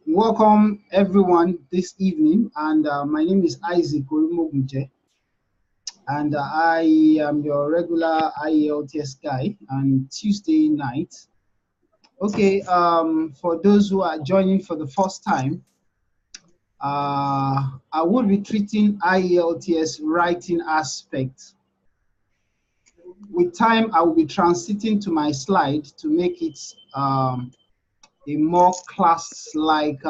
Welcome everyone this evening, and my name is Isaac Orimogunje, and I am your regular IELTS guy on Tuesday night. Okay, for those who are joining for the first time, I will be treating IELTS writing aspect. With time, I will be transiting to my slide to make it a more class-like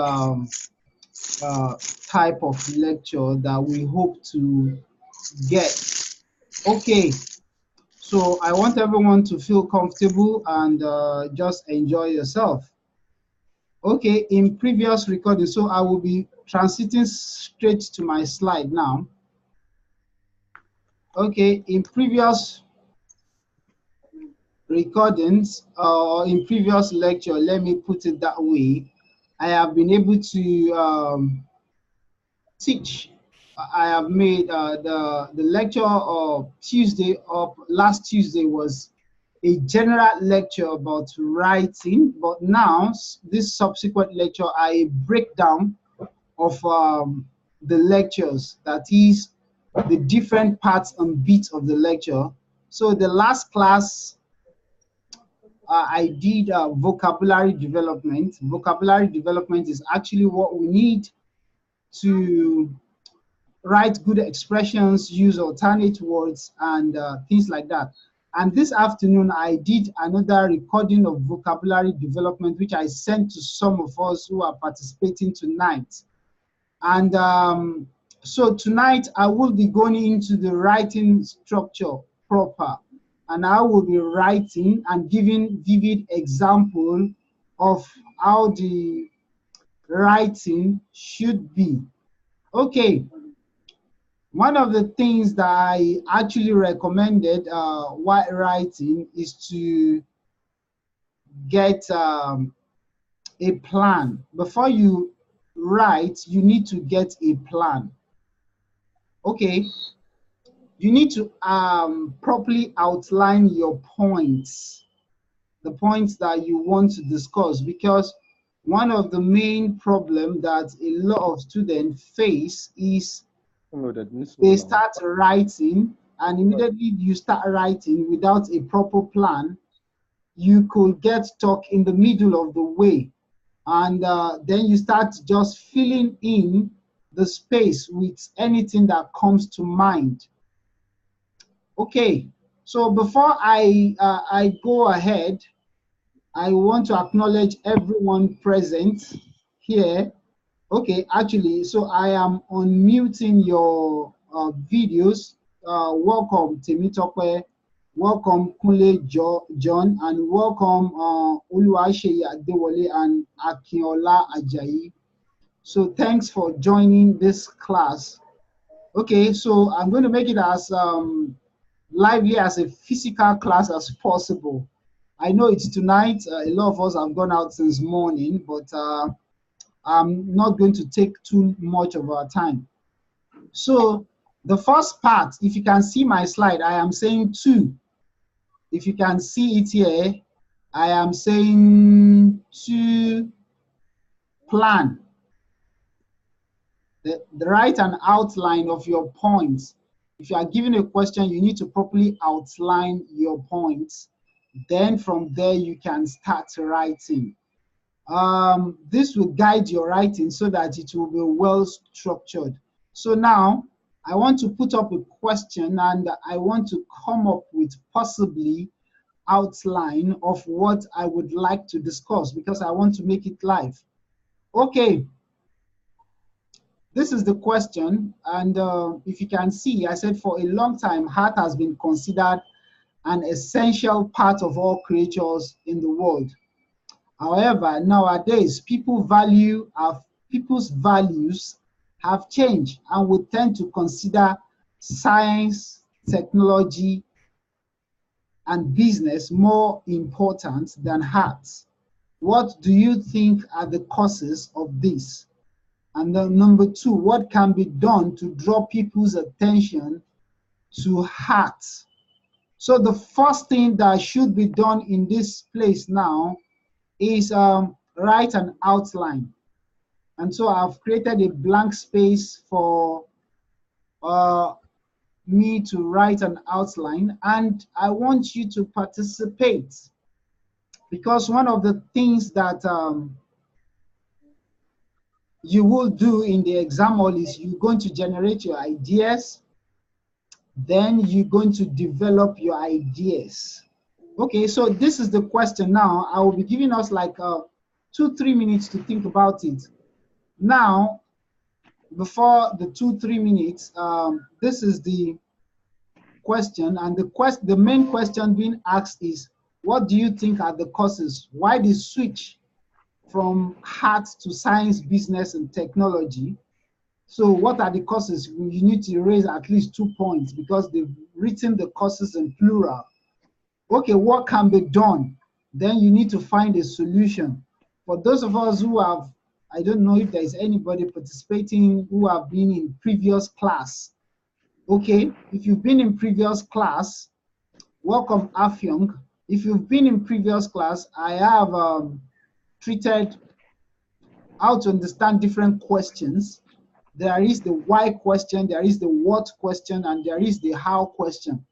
type of lecture that we hope to get. Okay, so I want everyone to feel comfortable and just enjoy yourself. Okay, in previous recording, so I will be transiting straight to my slide now. Okay, in previous recordings or in previous lecture, let me put it that way, I have been able to teach. I have made the lecture of Tuesday of last Tuesday was a general lecture about writing, but now this subsequent lecture are a breakdown of the lectures, that is the different parts and bits of the lecture. So the last class I did vocabulary development. Vocabulary development is actually what we need to write good expressions, use alternate words, and things like that. And this afternoon, I did another recording of vocabulary development, which I sent to some of us who are participating tonight. And so tonight, I will be going into the writing structure proper. And I will be writing and giving vivid example of how the writing should be. Okay. One of the things that I actually recommended while writing is to get a plan. Before you write, you need to get a plan. Okay, you need to properly outline your points, the points that you want to discuss, because one of the main problems that a lot of students face is they start writing, and immediately you start writing without a proper plan, you could get stuck in the middle of the way, and then you start just filling in the space with anything that comes to mind. Okay, so before I go ahead, I want to acknowledge everyone present here. Okay, actually, so I am unmuting your videos. Welcome Temitope, welcome Kunle John, and welcome Uluwaseyi Adewale and Akinola Ajayi. So thanks for joining this class. Okay, so I'm going to make it as lively as a physical class as possible. I know it's tonight. A lot of us have gone out since morning, but I'm not going to take too much of our time. So the first part, if you can see my slide, I am saying 2. If you can see it here, I am saying 2 plan. Write an outline of your points. If you are given a question, you need to properly outline your points. Then from there, you can start writing. This will guide your writing so that it will be well structured. So now I want to put up a question, and I want to come up with possibly outline of what I would like to discuss, because I want to make it live. Okay, this is the question, and if you can see, I said for a long time, heart has been considered an essential part of all creatures in the world. However, nowadays, people's values have changed, and we tend to consider science, technology, and business more important than heart. What do you think are the causes of this? And then number 2, what can be done to draw people's attention to heart? So the first thing that should be done in this place now is write an outline. And so I've created a blank space for me to write an outline, and I want you to participate, because one of the things that you will do in the exam hall is you're going to generate your ideas, then you're going to develop your ideas. Okay, so this is the question now. I will be giving us like 2-3 minutes to think about it. Now, before the 2-3 minutes, this is the question, and the main question being asked is, what do you think are the causes? Why the switch from arts to science, business, and technology? So what are the causes? You need to raise at least 2 points because they've written the causes in plural. Okay, what can be done? Then you need to find a solution. For those of us who have, I don't know if there is anybody participating who have been in previous class. Okay, if you've been in previous class, welcome Afyong. If you've been in previous class, I have treated how to understand different questions. There is the why question, there is the what question, and there is the how question.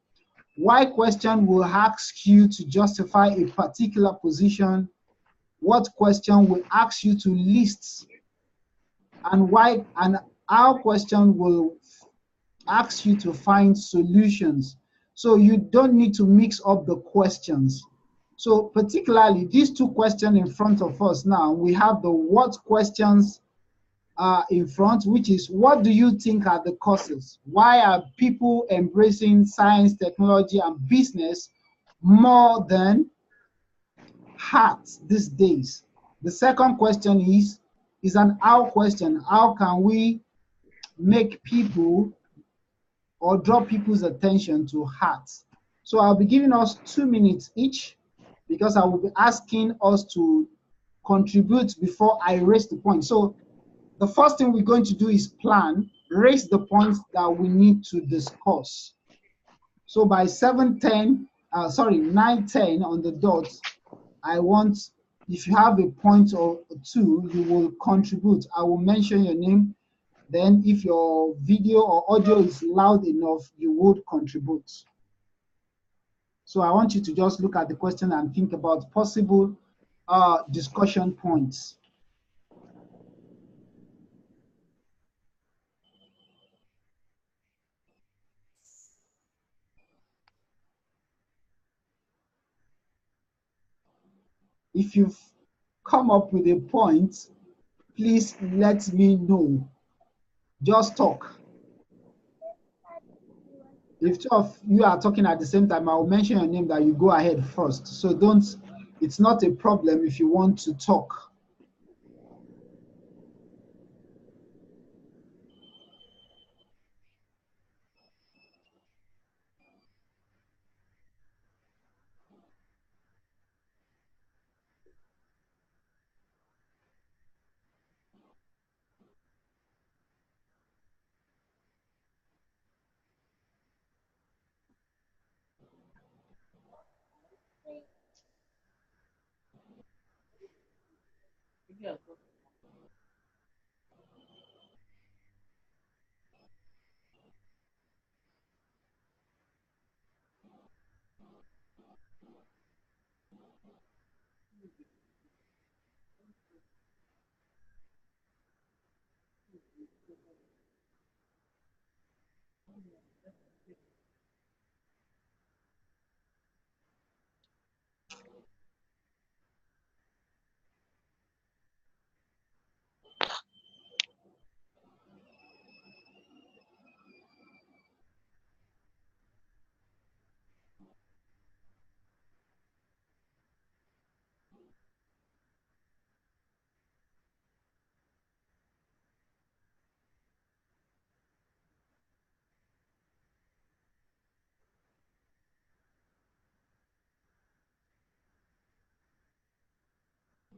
Why question will ask you to justify a particular position. What question will ask you to list, and why and how question will ask you to find solutions. So you don't need to mix up the questions. So particularly these two questions in front of us now, we have the what questions in front, which is, what do you think are the causes? Why are people embracing science, technology, and business more than arts these days? The second question is an how question. How can we make people or draw people's attention to arts? So I'll be giving us 2 minutes each, because I will be asking us to contribute before I raise the point. So the first thing we're going to do is plan, raise the points that we need to discuss. So by 9:10 on the dot, I want, if you have a point or two, you will contribute. I will mention your name. Then if your video or audio is loud enough, you would contribute. So I want you to just look at the question and think about possible discussion points. If you've come up with a point, please let me know. Just talk. If two of you are talking at the same time, I will mention your name, that you go ahead first. So it's not a problem if you want to talk.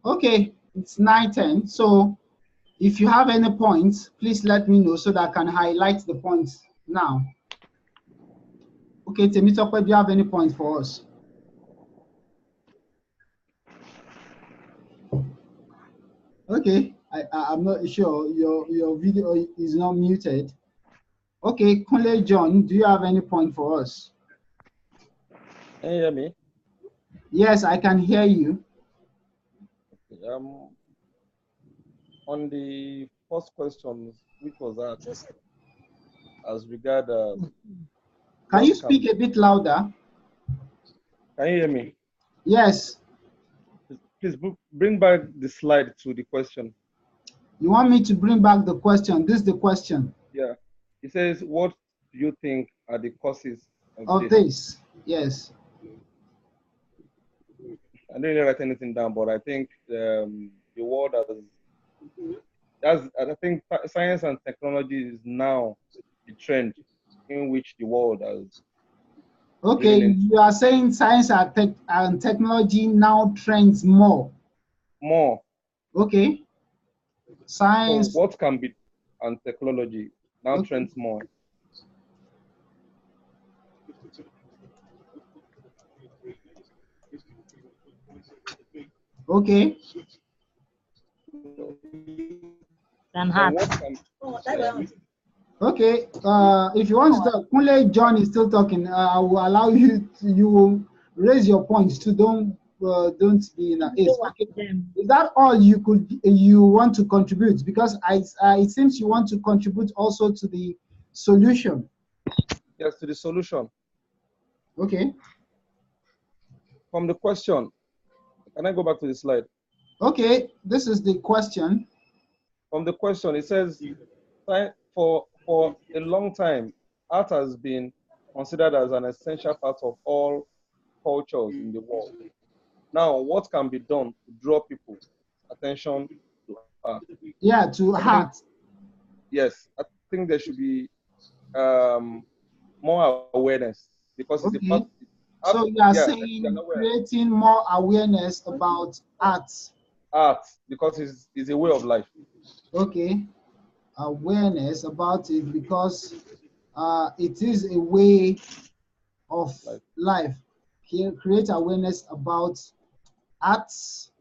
Okay, it's 9:10. So if you have any points, please let me know so that I can highlight the points now. Okay, Temitope, do you have any points for us? Okay, I'm not sure. Your video is not muted. Okay, Kunle John, do you have any point for us? Can you hear me? Yes, I can hear you. On the first question, which was asked as regard can you speak a bit louder? Can you hear me? Yes. Please bring back the slide to the question. You want me to bring back the question? This is the question. Yeah. It says, what do you think are the causes of this? Yes. I didn't really write anything down, but I think the world I think science and technology is now the trend in which the world has. Okay, you are saying science and technology now trends more. More. Okay. Science. So what can be and technology now trends more. Okay. Okay. If you want to talk, Kunle John is still talking. I will allow you. You will raise your points too. Don't be in a haste. Okay. Is that all you want to contribute? Because it seems you want to contribute also to the solution. Yes, to the solution. Okay. From the question, can I go back to the slide? Okay, this is the question. From the question, it says, for a long time, art has been considered as an essential part of all cultures in the world. Now, what can be done to draw people's attention to art? Yeah, to art. Yes, I think there should be more awareness because it's a part. So you are saying creating more awareness about arts. Art, because it's a way of life. Okay, awareness about it because it is a way of life. Create awareness about arts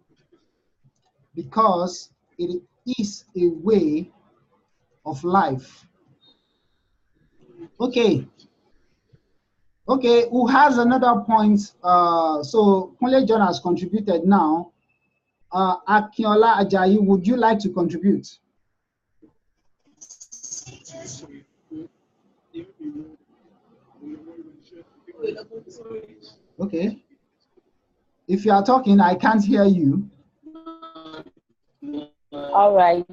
because it is a way of life. Okay. Okay, who has another point? So Kunle John has contributed now. Akinola Ajayi, would you like to contribute? Okay. If you are talking, I can't hear you. All right.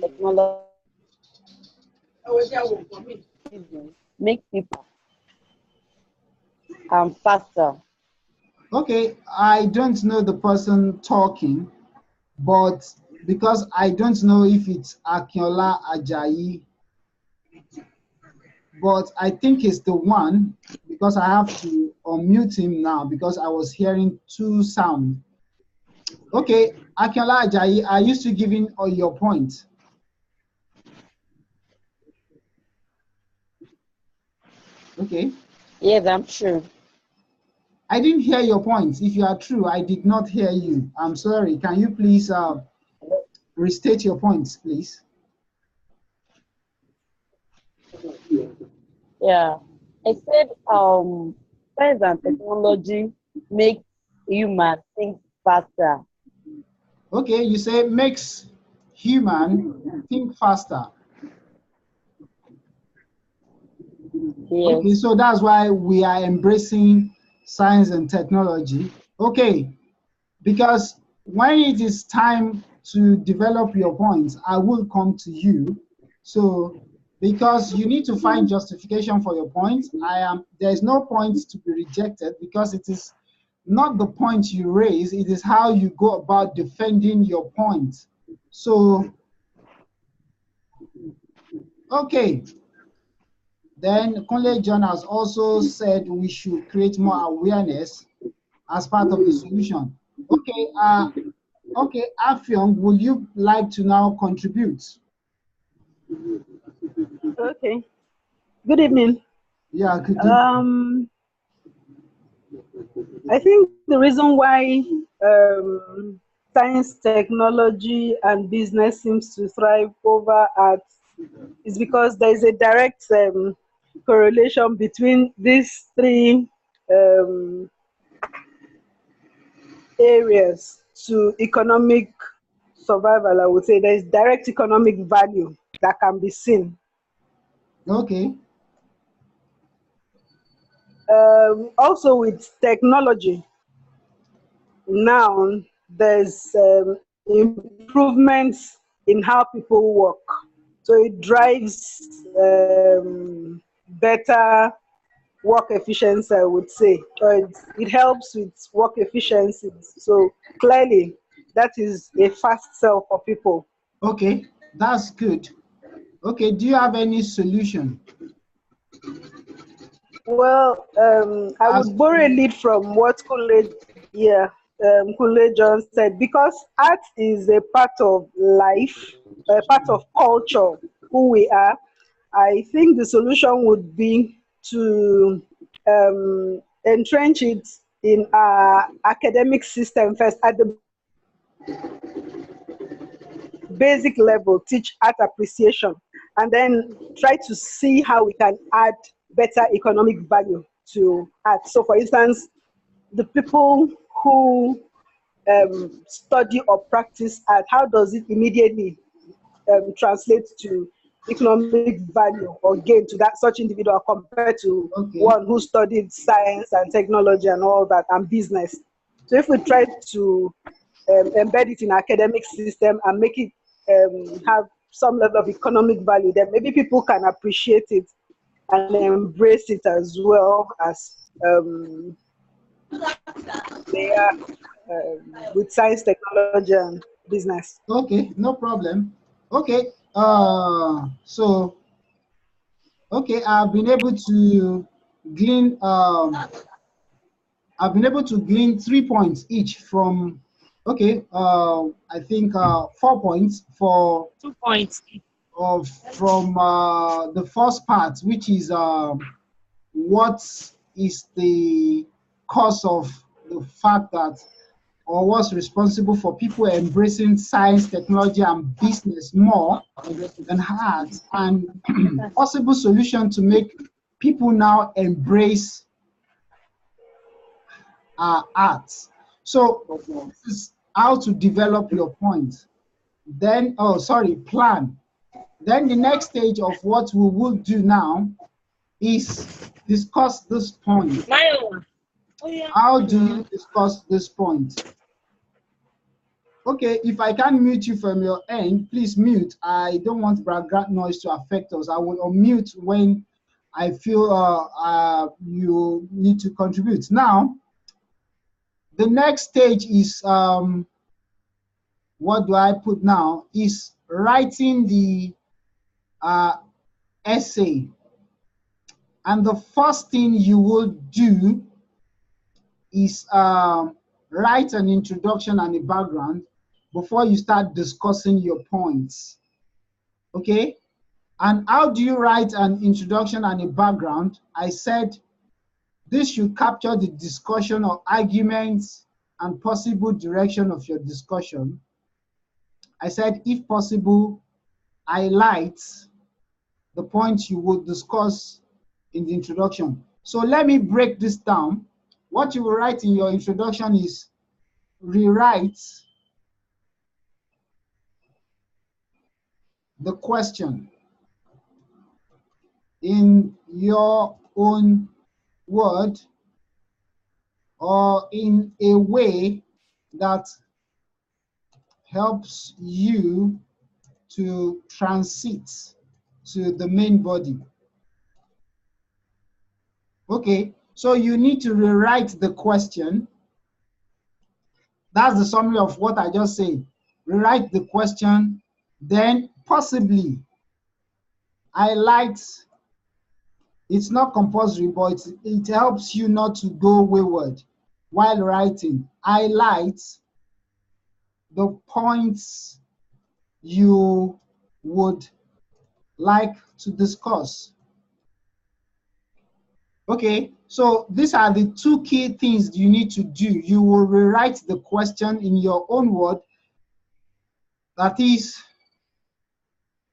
Technology make people faster. Okay, I don't know the person talking, but because I don't know if it's Akinola Ajayi, but I think it's the one because I have to unmute him now because I was hearing two sounds. Okay, Akinola Ajayi, are you still giving your point? Okay. Yes, I'm true. I didn't hear your point. If you are true, I did not hear you. I'm sorry. Can you please restate your points, please? Yeah, I said science and technology make human think faster. Okay, you say makes human think faster. Yes. Okay, so that's why we are embracing science and technology. Okay, because when it is time to develop your points, I will come to you. So because you need to find justification for your points, there's no point to be rejected because it is not the point you raise, it is how you go about defending your point. So, okay. Then Kunle John has also said we should create more awareness as part of the solution. Okay, okay, Afyong, would you like to now contribute? Okay. Good evening. Yeah, good evening. I think the reason why science, technology, and business seems to thrive over arts is because there is a direct correlation between these three um, areas to economic survival. I would say there is direct economic value that can be seen. Okay. Also, with technology, now there's improvements in how people work. So it drives better work efficiency, I would say. Or it helps with work efficiency. So clearly, that is a fast sell for people. Okay, that's good. Okay, do you have any solution? Well, I As would borrow a lead from what Kunle, yeah, Kunle John said, because art is a part of life, a part of culture, who we are. I think the solution would be to entrench it in our academic system first at the basic level, teach art appreciation, and then try to see how we can add better economic value to art. So, for instance, the people who study or practice art, how does it immediately translate to economic value or gain to that such individual compared to okay, one who studied science and technology and all that and business? So if we try to embed it in academic system and make it have some level of economic value, then maybe people can appreciate it and embrace it as well as they are with science, technology, and business. okay, no problem. Okay, so okay, glean I've been able to glean 3 points each from, okay, I think 4 points for 2 points. from the first part, which is what is the cause of the fact that, or what's responsible for people embracing science, technology, and business more than arts, and possible solution to make people now embrace arts. So this is how to develop your point. Then, oh, sorry, plan. Then the next stage of what we will do now is discuss this point. Mayo. Oh, yeah. How do you discuss this point? Okay, if I can mute you from your end, please mute. I don't want background noise to affect us. I will unmute when I feel you need to contribute. Now, the next stage is, what do I put now? Is writing the essay. And the first thing you will do is write an introduction and a background before you start discussing your points. Okay? And how do you write an introduction and a background? I said this should capture the discussion or arguments and possible direction of your discussion. I said, if possible, highlight the points you would discuss in the introduction. So let me break this down. What you will write in your introduction is rewrite the question in your own word or in a way that helps you to transit to the main body. Okay, so you need to rewrite the question. That's the summary of what I just said. Rewrite the question, then possibly highlight. It's not compulsory, but it helps you not to go wayward while writing. Highlight the points you would like to discuss. Okay, so these are the two key things you need to do. You will rewrite the question in your own word. That is,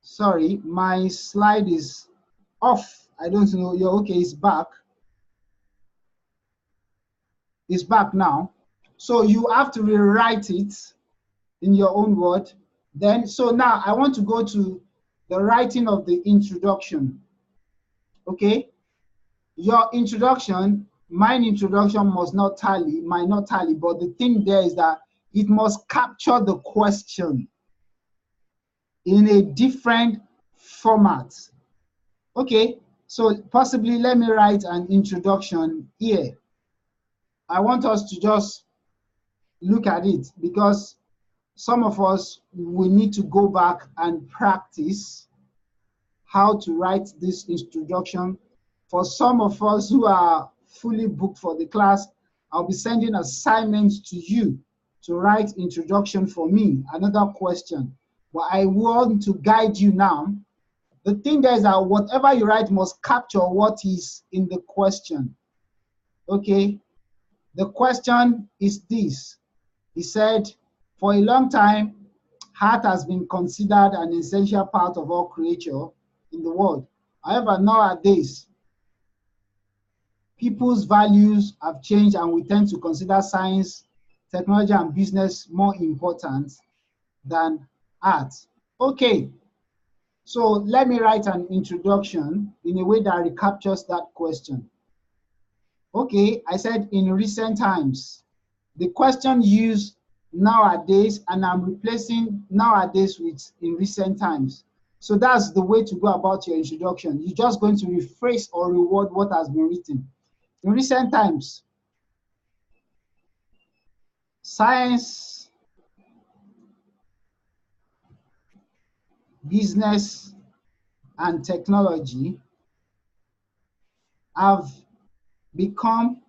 sorry, my slide is off. I don't know. You're okay, it's back. It's back now. So you have to rewrite it in your own word. Then, so now I want to go to the writing of the introduction. Okay, your introduction, mine introduction might not tally, but the thing there is that it must capture the question in a different format. Okay, so possibly let me write an introduction here. I want us to just look at it because some of us will need to go back and practice how to write this introduction. For some of us who are fully booked for the class, I'll be sending assignments to you to write introduction for me, another question. But I want to guide you now. The thing there is that whatever you write must capture what is in the question. Okay, the question is this. He said, for a long time, art has been considered an essential part of all creature in the world. However, nowadays, people's values have changed and we tend to consider science, technology, and business more important than art. Okay, so let me write an introduction in a way that recaptures that question. Okay, I said in recent times. The question used nowadays, and I'm replacing nowadays with in recent times. So that's the way to go about your introduction. You're just going to rephrase or reword what has been written. In recent times, science, business, and technology have become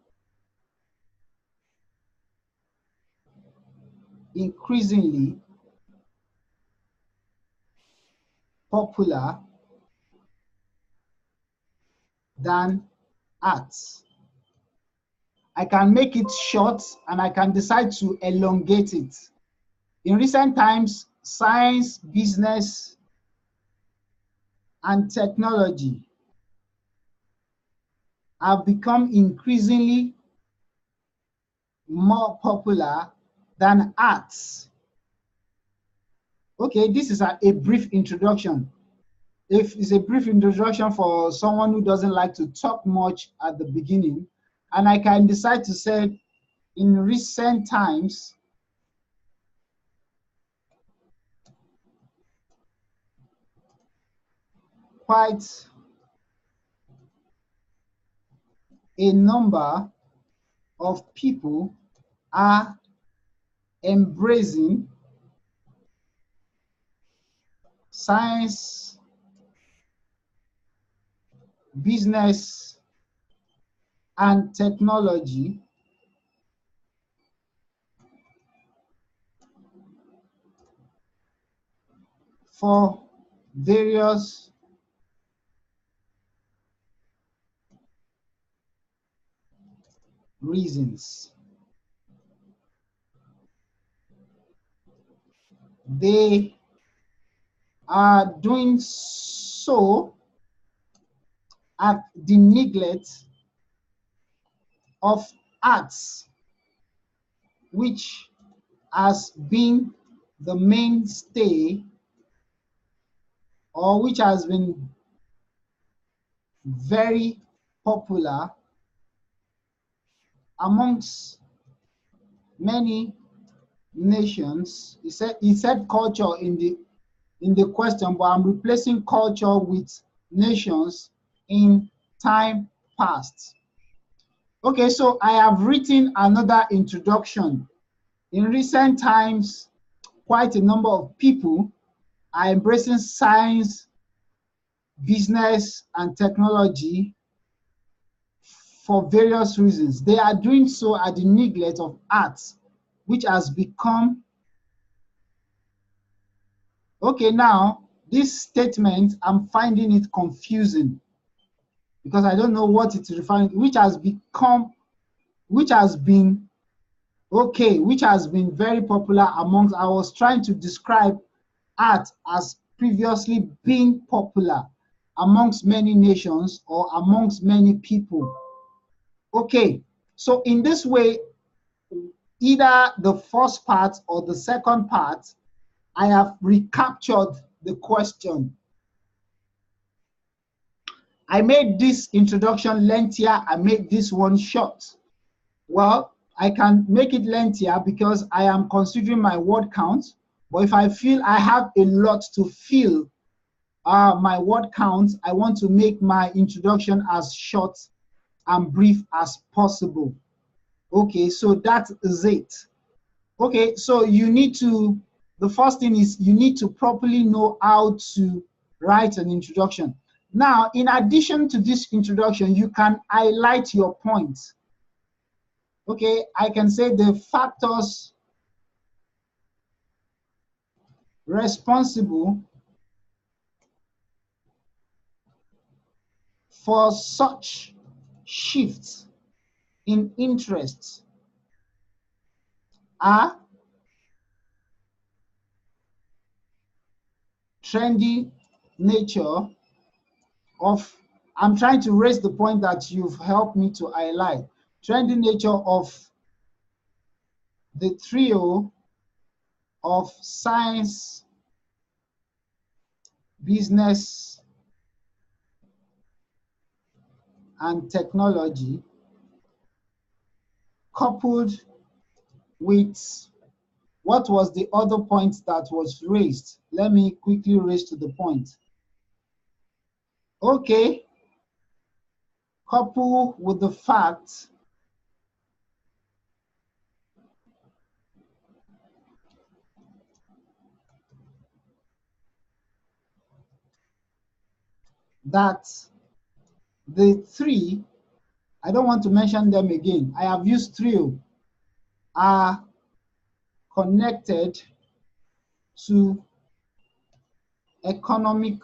increasingly popular than arts. I can make it short and I can decide to elongate it. In recent times, science, business, and technology have become increasingly more popular than arts. Okay, this is a brief introduction. If it's a brief introduction for someone who doesn't like to talk much at the beginning, and I can decide to say, in recent times, quite a number of people are embracing science, business, and technology for various reasons. They are doing so at the neglect of arts, which has been the mainstay or which has been very popular amongst many nations. He said culture in the question, but I'm replacing culture with nations in time past. Okay, so I have written another introduction. In recent times, quite a number of people are embracing science, business, and technology for various reasons. They are doing so at the neglect of arts, which has become. Okay, now this statement, I'm finding it confusing. because I don't know what it's referring, which has been very popular amongst, I was trying to describe art as previously being popular amongst many nations or amongst many people. Okay, so in this way, either the first part or the second part, I have recaptured the question. I made this introduction lengthier, I made this one short. Well, I can make it lengthier because I am considering my word count, but if I feel I have a lot to fill my word count, I want to make my introduction as short and brief as possible. Okay, so that is it. Okay, so you need to, the first thing is you need to properly know how to write an introduction. Now, in addition to this introduction, you can highlight your points. Okay, I can say the factors responsible for such shifts in interests are trendy nature of, I'm trying to raise the point that you've helped me to highlight, trendy nature of the trio of science, business, and technology, coupled with, what was the other point that was raised? Let me quickly raise to the point. Okay, coupled with the fact that the three, I don't want to mention them again, I have used trio, are connected to economic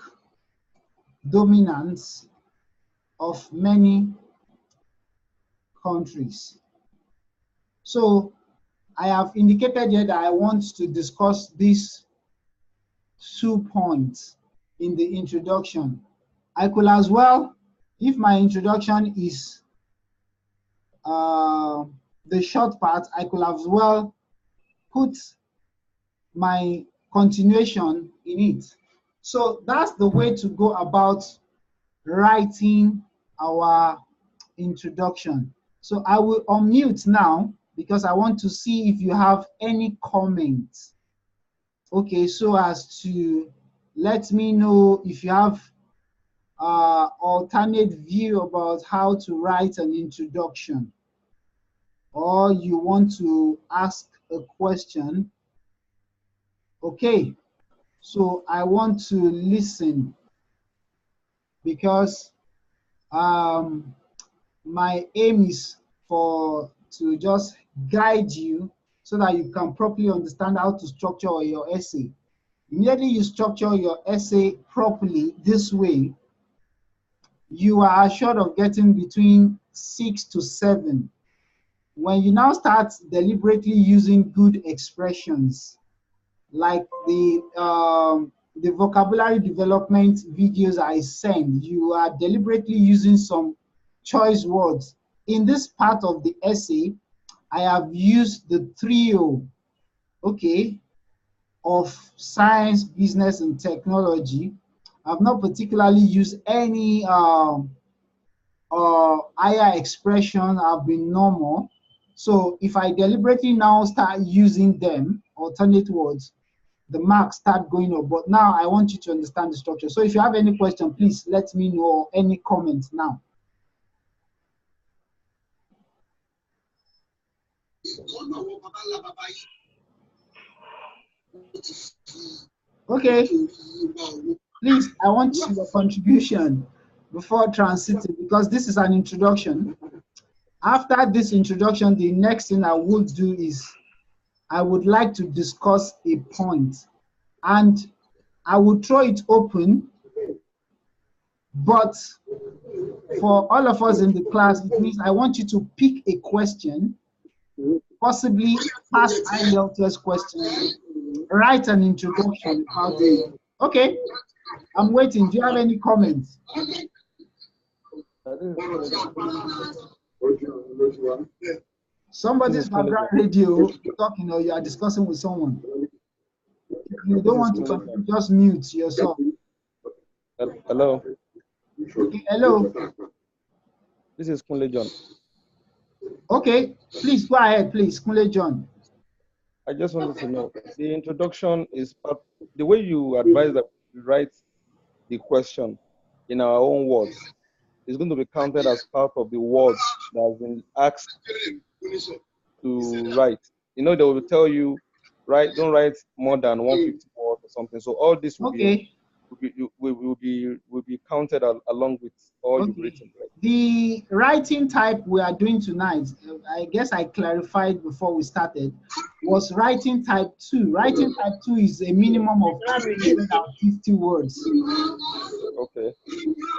dominance of many countries. So I have indicated here that I want to discuss these 2 points in the introduction. I could as well, if my introduction is the short part, I could as well put my continuation in it. So that's the way to go about writing our introduction. So I will unmute now because I want to see if you have any comments. Okay, so as to let me know if you have alternate view about how to write an introduction, or you want to ask a question. Okay, so I want to listen because my aim is to just guide you so that you can properly understand how to structure your essay. Immediately you structure your essay properly this way, you are assured of getting between 6 to 7. When you now start deliberately using good expressions, like the vocabulary development videos I send, you are deliberately using some choice words. In this part of the essay, I have used the trio, okay, of science, business, and technology. I've not particularly used any higher expression. I've been normal. So if I deliberately now start using them, alternate words, the marks start going up. But now I want you to understand the structure. So if you have any question, please let me know, or any comment now. Okay, please, I want your contribution before transiting, because this is an introduction. After this introduction, the next thing I would do is I would like to discuss a point, and I would throw it open But for all of us in the class, it means I want you to pick a question, possibly past IELTS question, write an introduction about it. Okay, I'm waiting. Do you have any comments? Somebody's background radio talking, or you are discussing with someone. If you don't want to continue, just mute yourself. Hello. Okay, hello. This is Kunle John. Okay, please go ahead, please, Kunle John. I just wanted to know, the introduction is part, the way you advise that we write the question in our own words is going to be counted as part of the words that have been asked to write. You know, they will tell you, don't write more than 150 words or something. So all this will be counted along with all you've written. Right? The writing type we are doing tonight, I guess I clarified before we started, was writing type 2. Writing type 2 is a minimum of 250 words. Okay.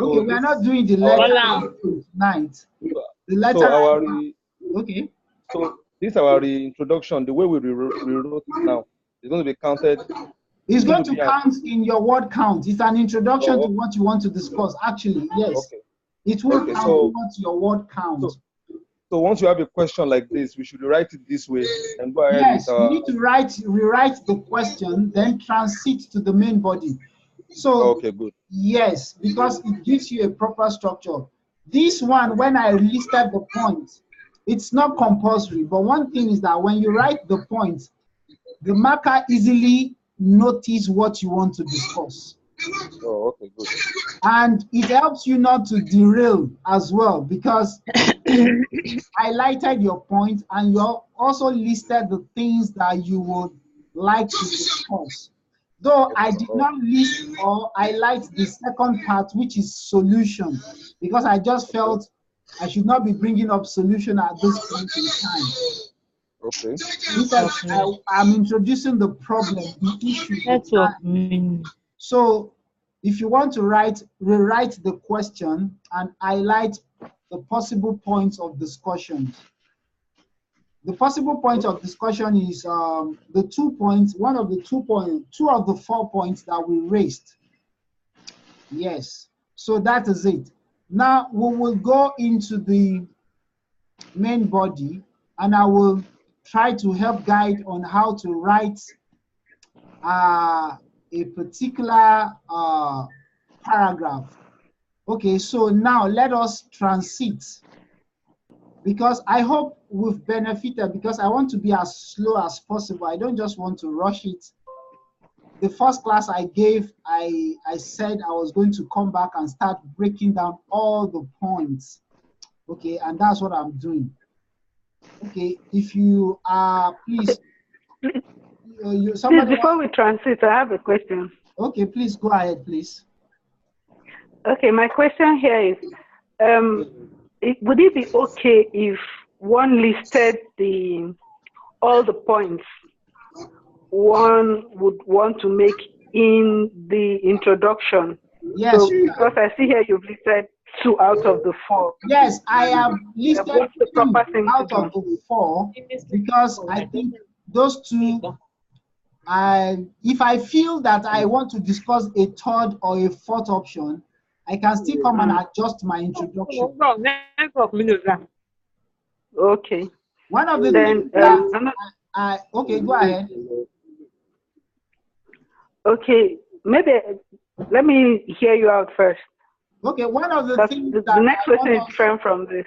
Okay, we are not doing the letter tonight. The letter. Okay. So this our introduction, the way we rewrote it now, is going to be counted. It's going to count in your word count. It's an introduction to what you want to discuss. Actually, yes. Okay. It will count towards your word count. So once you have a question like this, we should write it this way and go ahead. Yes, you need to rewrite the question, then transit to the main body. So okay, good. Yes, because it gives you a proper structure. This one, when I listed the points, it's not compulsory, but one thing is that when you write the points, the marker easily notice what you want to discuss. Oh, okay, good. And it helps you not to derail as well, because highlighted your point and you also listed the things that you would like to discuss. Though I did not list or highlight the second part, which is solution, because I just felt I should not be bringing up solution at this point in time. Okay. Because I'm introducing the problem, the issue. So if you want to rewrite the question and highlight the possible points of discussion. The possible point of discussion is the 2 points, two of the 4 points that we raised. Yes, so that is it. Now we will go into the main body and I will try to help guide on how to write a particular paragraph. Okay, so now let us transit, because I hope we've benefited, because I want to be as slow as possible. I don't just want to rush it. The first class I gave, I said I was going to come back and start breaking down all the points. Okay, and that's what I'm doing. Okay, if you are, please. Please, before we transit, I have a question. Okay, please go ahead, please. Okay, my question here is, would it be okay if one listed all the points one would want to make in the introduction? Yes. So, because I see here you've listed 2 out of the 4. Yes, I have listed 2 out of the 4 because I think those 2, if I feel that I want to discuss a 3rd or a 4th option, I can still come and adjust my introduction. Okay. One of the things okay, go ahead. Okay, maybe let me hear you out first. Okay, one of the things the next question is different from this.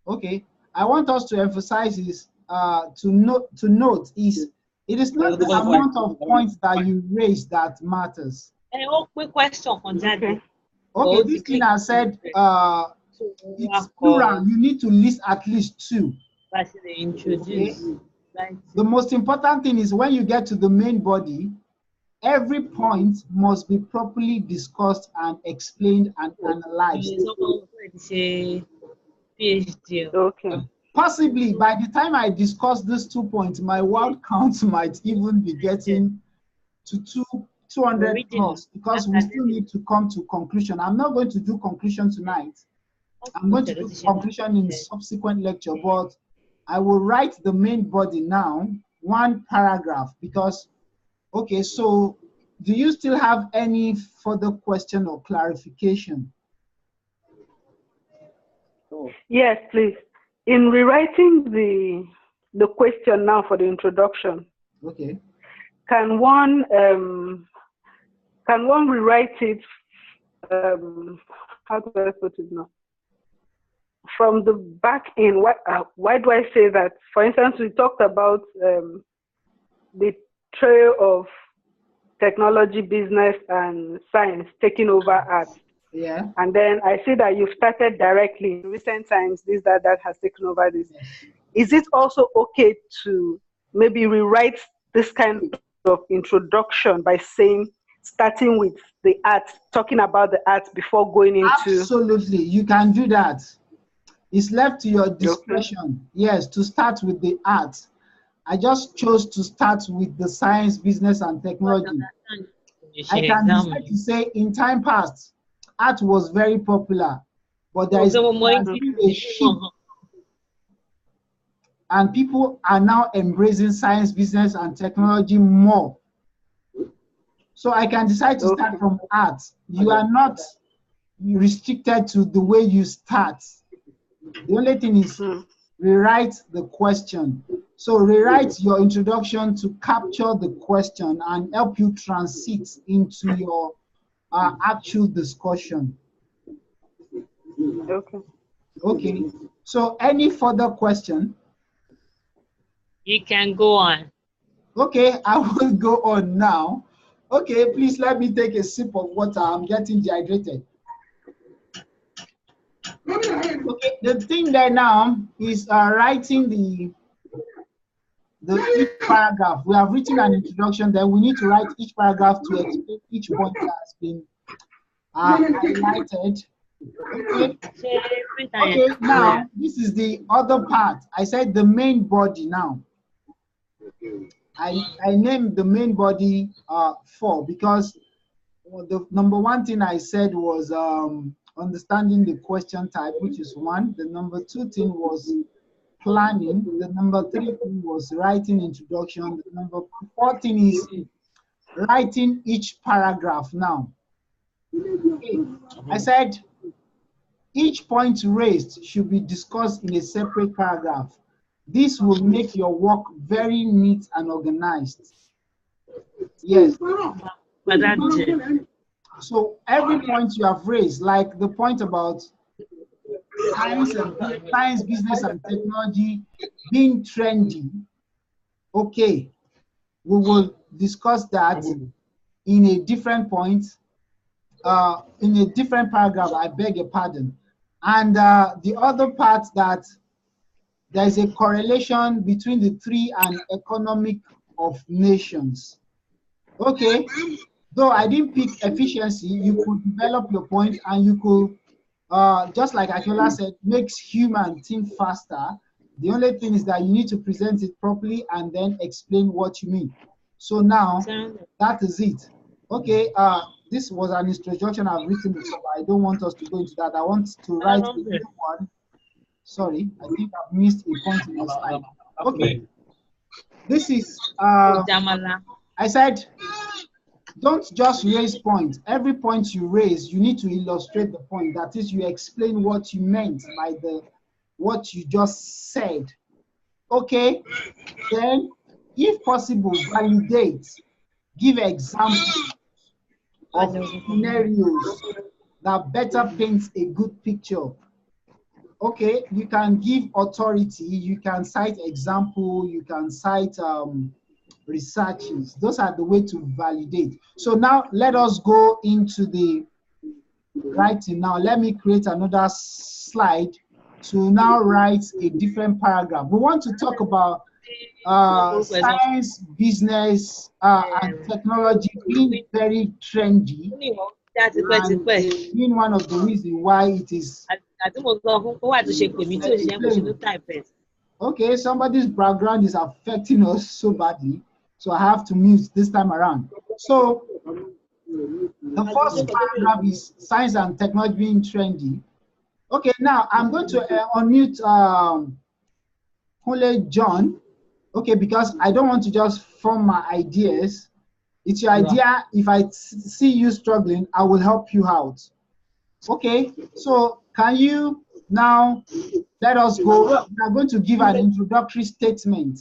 Okay, I want us to emphasize is to note is it is not the amount of points that you raise that matters. Quick question on that. Okay, this thing I said it's plural. You need to list at least 2. Okay? The most important thing is when you get to the main body, every point must be properly discussed and explained and analyzed. Okay. Possibly by the time I discuss these 2 points, my word count might even be getting to 200 Reading. plus, because we still need to come to conclusion. I'm not going to do conclusion tonight. I'm going to do conclusion in subsequent lecture, but I will write the main body now, one paragraph, because, okay, so do you still have any further question or clarification? Yes, please. In rewriting the question now for the introduction, Okay. can one rewrite it? How do I put it now? From the back end, why do I say that? For instance, we talked about the trail of technology, business, and science taking over art. Yeah. And then I see that you've started directly in recent times, this, that has taken over this. Yes. Is it also okay to maybe rewrite this kind of introduction by saying, starting with the art, talking about the art before going into... Absolutely, you can do that. It's left to your discretion. Okay. Yes, to start with the art. I just chose to start with the science, business, and technology. I can decide to say in time past, art was very popular, but there is a shift, and people are now embracing science, business, and technology more. So I can decide to start from art. You are not restricted to the way you start. The only thing is rewrite the question. So rewrite your introduction to capture the question and help you transit into your actual discussion. Okay. Okay. So any further question? You can go on. Okay, I will go on now. Okay, please let me take a sip of water. I'm getting dehydrated. Okay, the thing there now is writing the each paragraph. We have written an introduction, then we need to write each paragraph to explain each point that has been highlighted. Okay. Okay, now this is the other part. I said the main body now. I named the main body 4 because the number one thing I said was understanding the question type, which is 1. The number 2 thing was planning. The number 3 thing was writing introduction. The number 4 thing is writing each paragraph now. Okay. I said each point raised should be discussed in a separate paragraph. This will make your work very neat and organized. Yes. So every point you have raised, like the point about science, business, and technology being trendy, okay, we will discuss that in a different point, in a different paragraph, I beg your pardon. And the other part that there is a correlation between the 3 and economic of nations. Okay, though I didn't pick efficiency, you could develop your point and you could, just like Akiola said, makes human think faster. The only thing is that you need to present it properly and then explain what you mean. So now, that is it. Okay, this was an introduction I've written before, but I don't want us to go into that. I want to write a new one. Sorry, I think I've missed a point in the slide. Okay, this is, I said, don't just raise points. Every point you raise, you need to illustrate the point. That is, you explain what you meant by what you just said. Okay, then, if possible, validate, give examples of scenarios that better paints a good picture. Okay, you can give authority, you can cite example, you can cite researches. Those are the way to validate. So now let us go into the writing. Now let me create another slide to now write a different paragraph. We want to talk about science, business, and technology being very trendy, and being one of the reasons why it is. Okay, somebody's background is affecting us so badly, so I have to mute this time around. So the first paragraph is science and technology being trendy. Okay, now I'm going to unmute Kunle John. Okay, because I don't want to just form my ideas. It's your idea. If I see you struggling, I will help you out. Okay, so can you now let us go? We are going to give an introductory statement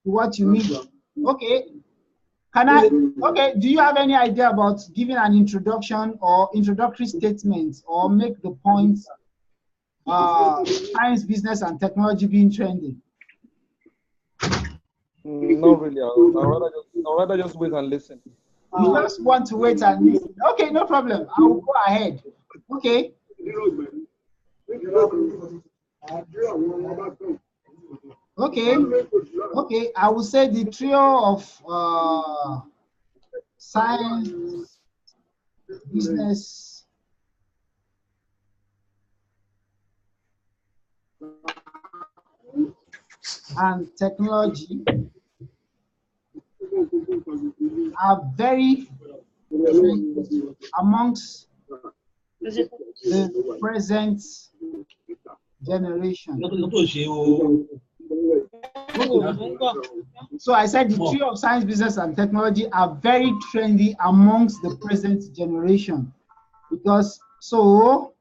to what you mean. Okay, can I? Okay, do you have any idea about giving an introduction or introductory statement or make the points? Science, business, and technology being trendy. Not really. I'll rather just wait and listen. You just want to wait and listen. Okay, no problem. I will go ahead. Okay. Okay. Okay. I will say the trio of science, business, and technology are very amongst the present generation. So I said the trio of science, business, and technology are very trendy amongst the present generation. Because so,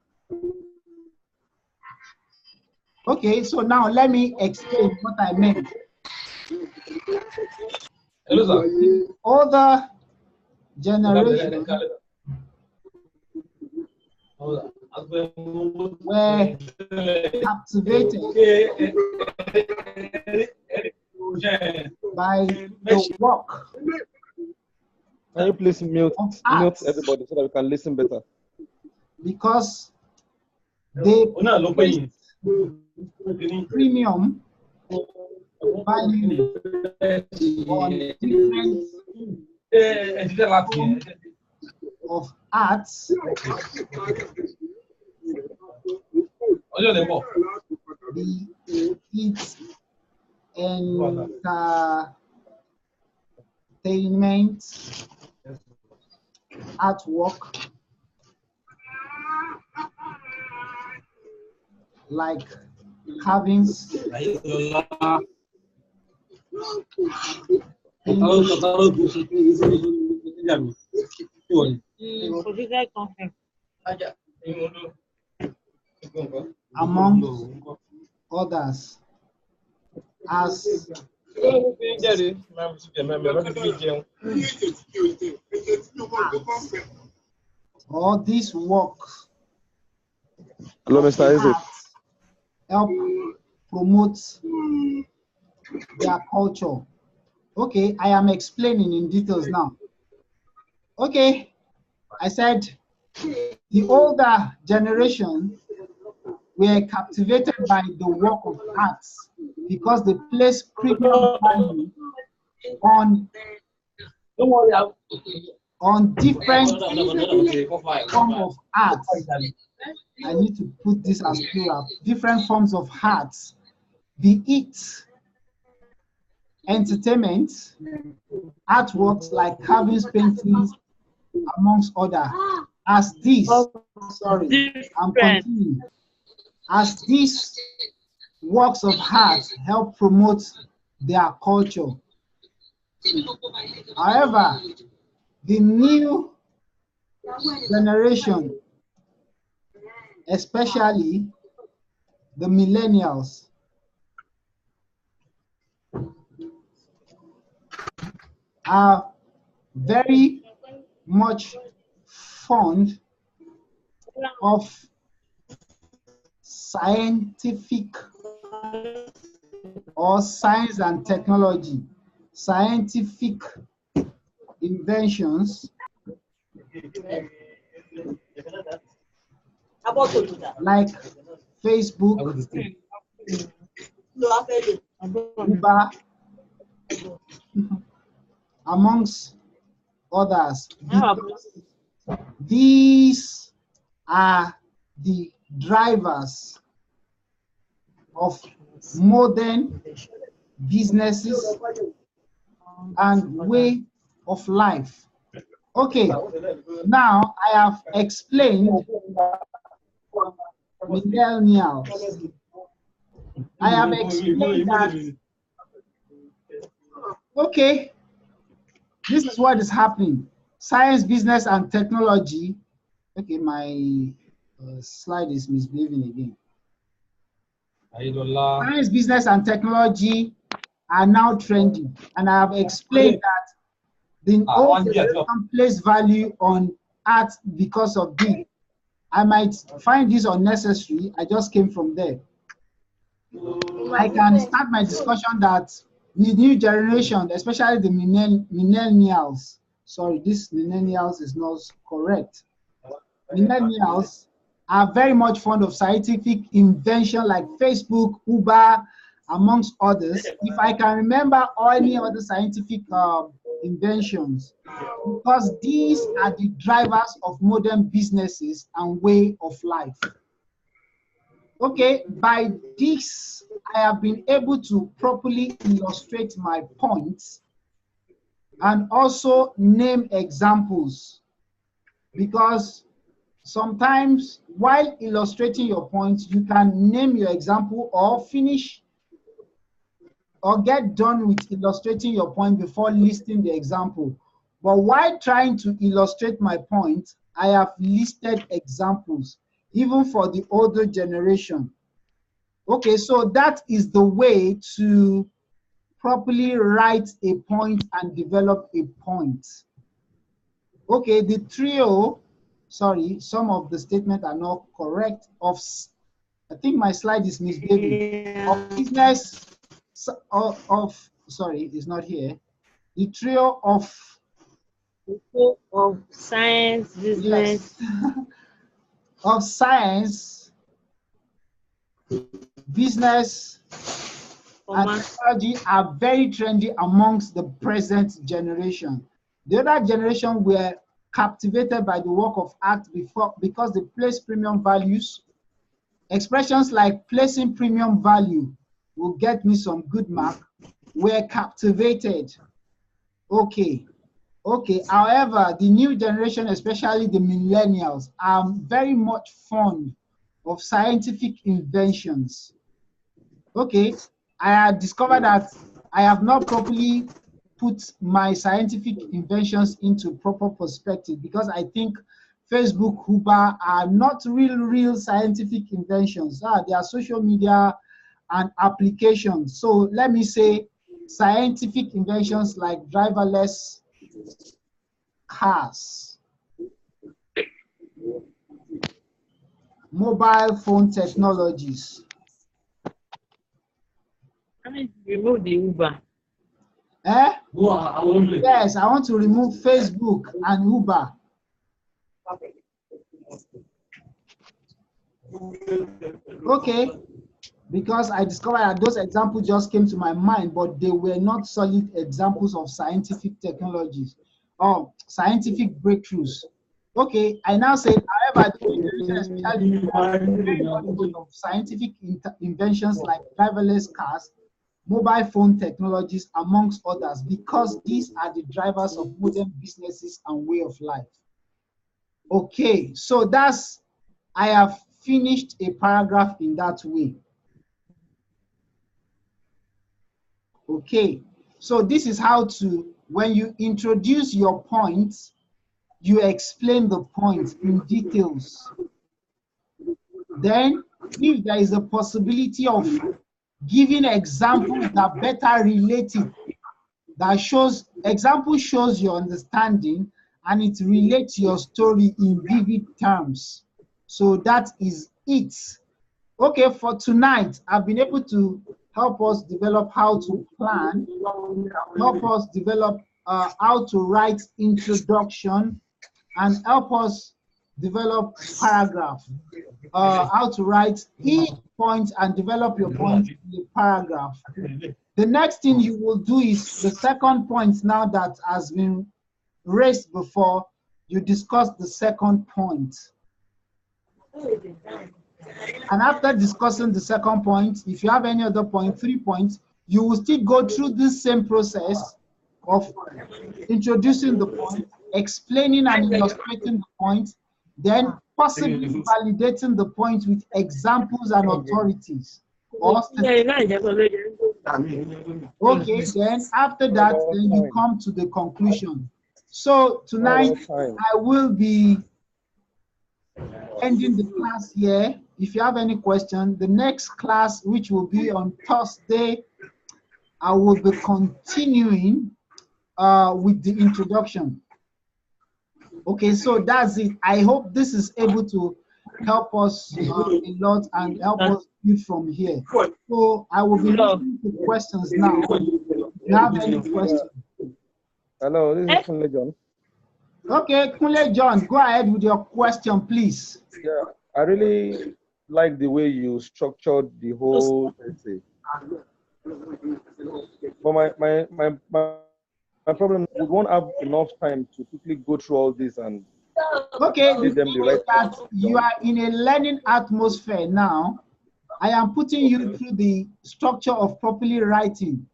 okay, so now let me explain what I meant. Older generation were captivated by the work. Can you please mute everybody so that we can listen better? Because they placed premium value on different forms of arts, its entertainment, artwork, like carvings, among others, as all these works Hello, Mr. Isaac. help promote their culture. Okay, I am explaining in details now. Okay, I said the older generation were captivated by the work of arts because they place premium value on different forms of arts. I need to put this as plural. Different forms of arts, be it entertainment, artworks like carvings, paintings, amongst others. As this, sorry, I'm continuing. As these works of art help promote their culture. However, the new generation, especially the millennials, are very much fond of scientific or science and technology, scientific inventions like Facebook, Uber, amongst others. These are the drivers of modern businesses and way of life. Okay, now I have explained millennials. I have explained that, okay, this is what is happening. Science, business, and technology. Okay, my slide is misbehaving again. Science, business, and technology are now trending, and I have explained that the old generation place value on art because of this. I might find this unnecessary. I just came from there. I can start my discussion that the new generation, especially the millennials, sorry, this millennials is not correct. Millennials are very much fond of scientific invention like Facebook, Uber, amongst others. If I can remember any other scientific inventions, because these are the drivers of modern businesses and way of life. Okay, by this, I have been able to properly illustrate my points and also name examples, because sometimes while illustrating your points, you can name your example or finish or get done with illustrating your point before listing the example. But while trying to illustrate my point, I have listed examples, even for the older generation. Okay, so that is the way to properly write a point and develop a point. Okay, the trio, sorry, some of the statements are not correct. I think my slide is misbehaving. Of business, sorry, it's not here. The trio of science, business. Yes. Of science, business, and technology are very trendy amongst the present generation. The other generation were captivated by the work of art before because they place premium values. Expressions like placing premium value will get me some good mark. Were captivated. Okay. Okay. However, the new generation, especially the millennials, are very much fond of scientific inventions. Okay. I had discovered that I have not properly put my scientific inventions into proper perspective, because I think Facebook, Uber are not real scientific inventions. They are social media and applications. So let me say scientific inventions like driverless cars, mobile phone technologies. I mean, remove the Uber. Yes, I want to remove Facebook and Uber. Okay, because I discovered that those examples just came to my mind, but they were not solid examples of scientific technologies or scientific breakthroughs. Okay, I now said, however, the of scientific inventions like driverless cars, mobile phone technologies, amongst others, because these are the drivers of modern businesses and way of life. Okay, so I have finished a paragraph in that way. Okay, so this is how to, when you introduce your points, you explain the points in details. Then, if there is a possibility of giving examples that better relate it, that shows, example shows your understanding and it relates your story in vivid terms. So that is it. Okay, for tonight, I've been able to help us develop how to plan, help us develop how to write introduction, and help us develop paragraph, how to write each point and develop your point in a paragraph. The next thing you will do is the second point now that has been raised before, you discuss the second point. And after discussing the second point, if you have any other point, 3 points, you will still go through this same process of introducing the point, explaining and illustrating the point, then possibly validating the point with examples and authorities. Or okay, then after that, then you come to the conclusion. So tonight, I will be ending the class here. If you have any question, the next class, which will be on Thursday, I will be continuing with the introduction. Okay, so that's it. I hope this is able to help us a lot and help us build from here. So I will be listening to questions now. Do you have any questions? Hello, this is Kunle John. Okay, Kunle John, go ahead with your question, please. Yeah, I really like the way you structured the whole essay. But my problem, we won't have enough time to quickly go through all this and okay, give them the right. That you are in a learning atmosphere now. I am putting you through the structure of properly writing.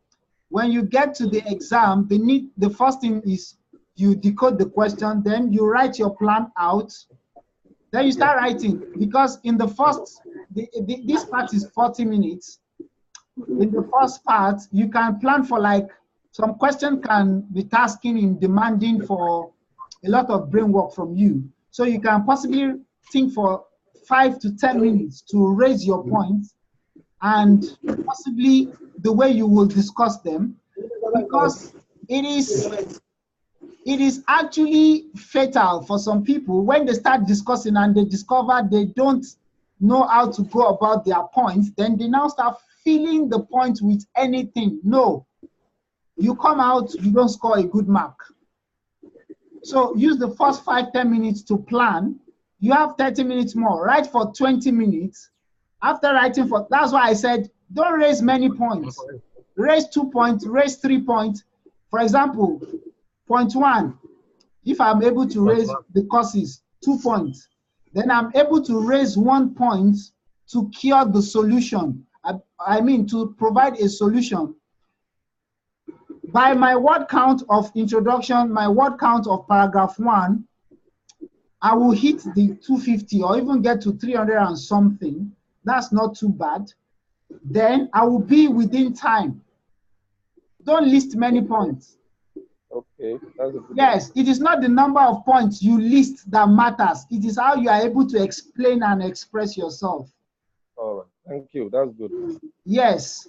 When you get to the exam, the first thing is you decode the question, then you write your plan out, then you start writing, because in the first, this part is 40 minutes. In the first part, you can plan for like, some question can be tasking in demanding for a lot of brain work from you. So you can possibly think for 5 to 10 minutes to raise your points and possibly the way you will discuss them, because it is actually fatal for some people when they start discussing and they discover they don't know how to go about their points, then they now start filling the point with anything. No, you come out, you don't score a good mark. So use the first 5-10 minutes to plan. You have 30 minutes more. Write for 20 minutes. After writing for, that's why I said, don't raise many points. Raise 2 points, raise 3 points. For example, point 1, if I'm able to raise the courses 2 points, then I'm able to raise 1 point to cure the solution. I mean, to provide a solution. By my word count of introduction, my word count of paragraph 1, I will hit the 250 or even get to 300 and something. That's not too bad. Then I will be within time. Don't list many points. Okay. That's a good yes, it is not the number of points you list that matters. It is how you are able to explain and express yourself. All right. Thank you. That's good. Yes.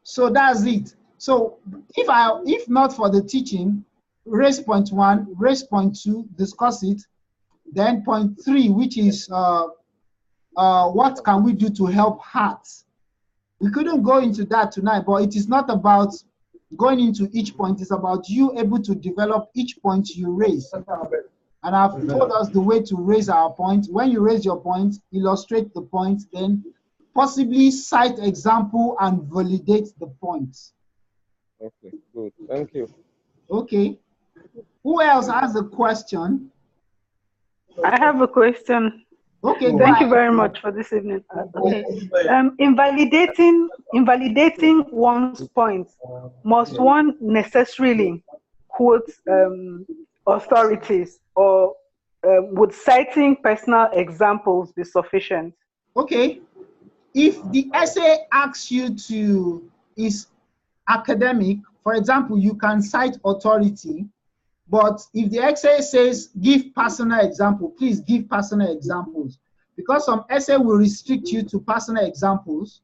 So that's it. So if not for the teaching, raise point 1, raise point 2, discuss it. Then point 3, which is what can we do to help hearts? We couldn't go into that tonight, but it is not about going into each point. It's about you able to develop each point you raise. And I've told us the way to raise our point. When you raise your point, illustrate the point, then possibly cite example and validate the points. Okay, good. Thank you. Okay. Who else has a question? I have a question. Okay. Thank you very much for this evening. Okay. Invalidating one's point, must one necessarily quote authorities, or would citing personal examples be sufficient? Okay. If the essay asks you to is academic, for example, you can cite authority, but if the essay says give personal example, please give personal examples, because some essay will restrict you to personal examples,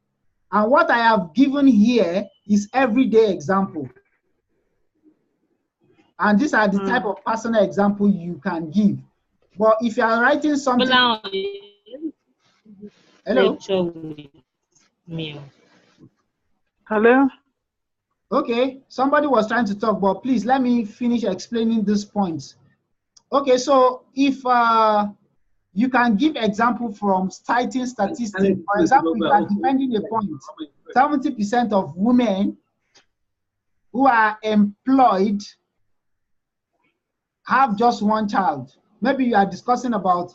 and what I have given here is everyday example. And these are the type of personal example you can give. But if you are writing something, hello. Hello. Okay, somebody was trying to talk, but please let me finish explaining this point. Okay, so if you can give example from citing statistics, for example, you are defending a point, 70% of women who are employed have just 1 child. Maybe you are discussing about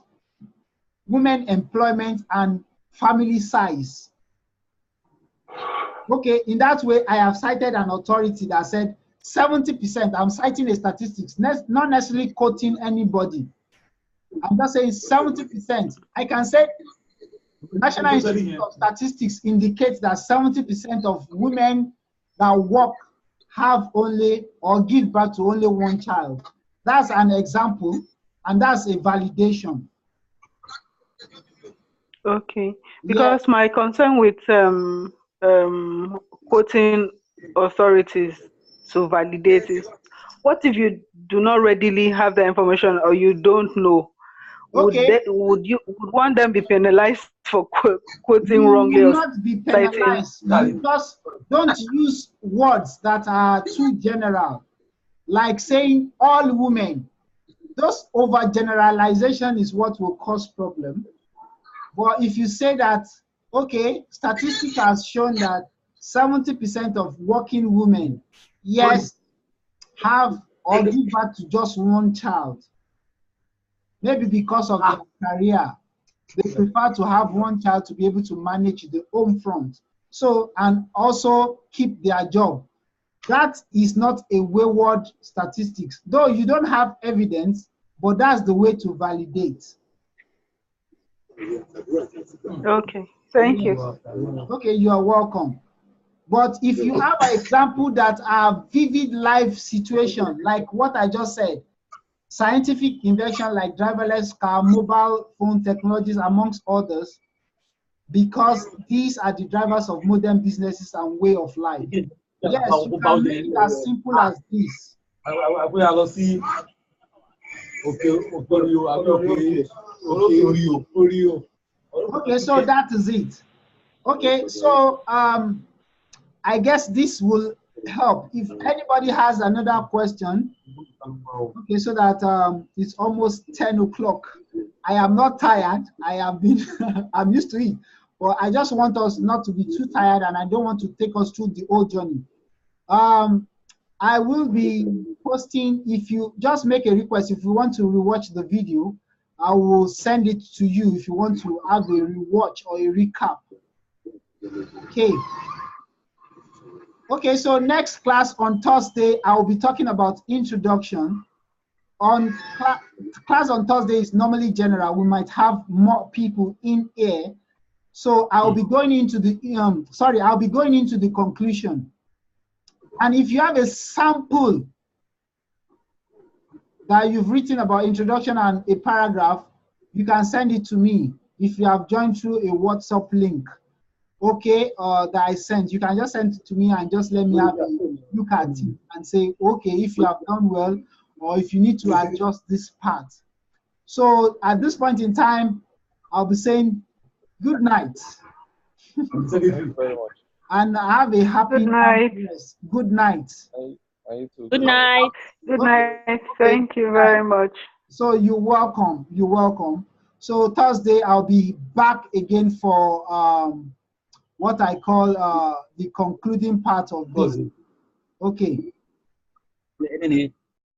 women employment and family size. Okay, in that way, I have cited an authority that said 70%, I'm citing a statistics, not necessarily quoting anybody. I'm just saying 70%. I can say National Institute of Statistics indicates that 70% of women that work have only or give birth to only one child. That's an example, and that's a validation. Okay, because my concern with quoting authorities to validate is, what if you do not readily have the information or you don't know? Okay. Would one them be penalized for quoting You wrongly? will Or not be penalized. You just don't use words that are too general, like saying all women. Those overgeneralization is what will cause problem. But if you say that, okay, statistics has shown that 70% of working women, yes, have or give birth to just one child. Maybe because of their career, they prefer to have one child to be able to manage the home front. So, and also keep their job. That is not a wayward statistics, though you don't have evidence, but that's the way to validate. Okay, thank you. Okay, you are welcome. But if you have an example that are vivid life situation, like what I just said, scientific invention like driverless car, mobile phone technologies, amongst others, because these are the drivers of modern businesses and way of life. Yes, you can make it as simple as this. Okay, so that is it. Okay, so I guess this will help. If anybody has another question, okay, so that it's almost 10 o'clock. I am not tired. I have been, I'm used to it, but I just want us not to be too tired, and I don't want to take us through the whole journey. I will be posting, if you just make a request, if you want to rewatch the video, I will send it to you if you want to have a rewatch or a recap. Okay. Okay, so next class on Thursday, I will be talking about introduction. On class on Thursday is normally general. We might have more people in here. So I'll be going into the, I'll be going into the conclusion. And if you have a sample that you've written about introduction and a paragraph, you can send it to me if you have joined through a WhatsApp link. Okay, that I sent, you can just send it to me and just let me have a look at it and say, okay, if you have done well, or if you need to adjust this part. So at this point in time, I'll be saying good night. Thank you very much. And have a happy night. Good night. Good night. Good night. Thank you very much. So you're welcome. You're welcome. So Thursday, I'll be back again for what I call the concluding part of this. Okay.